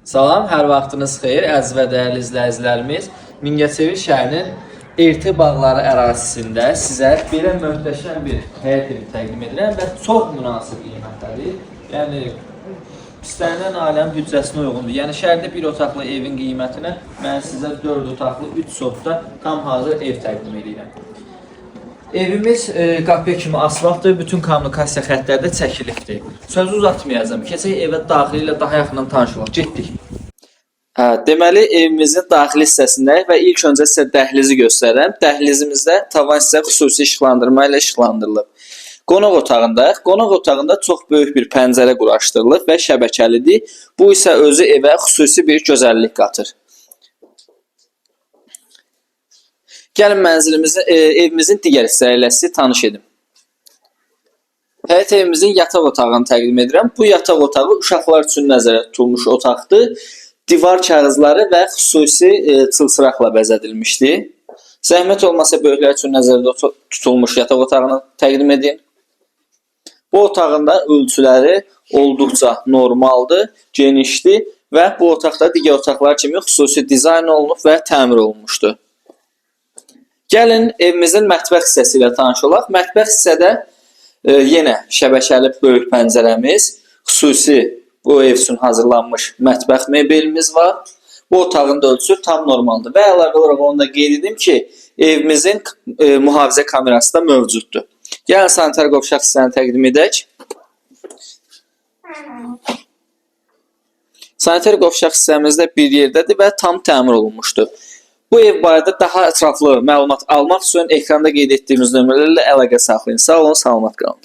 Salam, hər vaxtınız xeyir, əziz və dəyərli izləyicilərimiz. Mingəçevir şəhərinin Erti bağları ərazisində sizə belə möhtəşəm bir həyət evi təqdim edirəm və çox münasib qiymətdədir. Yəni, istənilən ailənin büdcəsinə uyğundur. Yəni, şəhərdə bir otaqlı evin qiymətinə mən sizə 4 otaqlı 3 sotda tam hazır ev təqdim edirəm. Evimiz qapıya kimi asfaltdır, bütün kommunikasiya xəttləri də çəkilibdir. Sözü uzatmayacağım, keçək evə daxili ilə daha yaxından tanış olaq. Getdik. Deməli, evimizin daxili hissəsindəyik və ilk öncə sizə dəhlizi göstərərəm. Dəhlizimizdə tavan hissə xüsusi işıqlandırma ilə işıqlandırılıb. Qonaq otağındayıq. Qonaq otağında çox böyük bir pəncərə quraşdırılıb və şəbəkəlidir. Bu isə özü evə xüsusi bir gözəllik qatır. Gəlin evimizin digər hissələri ilə sizi tanış edim. Həyət evimizin yataq otağını təqdim edirəm. Bu yataq otağı uşaqlar üçün nəzərdə tutulmuş otaqdır. Divar kağızları və xüsusi çılçıraqla bəzədilmişdir. Zəhmət olmasa böyüklər üçün nəzərdə tutulmuş yataq otağını təqdim edin. Bu otağın da ölçüləri olduqca normaldır, genişdir və bu otaqda digər otaqlar kimi xüsusi dizayn olunub və təmir olunmuşdur. Gəlin evimizin mətbəx hissəsi ilə tanış olaq. Mətbəx hissədə yenə şəbəkəli böyük pəncərəmiz, xüsusi bu ev üçün hazırlanmış mətbəx mebelimiz var. Bu otağın da ölçüsü tam normaldır. Və əlavə olaraq onu da qeyd edim ki, evimizin mühafizə kamerası da mövcuddur. Gəlin sanitar qovşaq hissəni təqdim edək. Sanitar qovşaq hissəmiz də bir yerdədir və tam təmir olunmuşdur. Bu ev barədə daha ətraflı məlumat almaq üçün ekranda qeyd etdiyimiz nömrələrlə əlaqə saxlayın. Sağ olun, salamat qalın.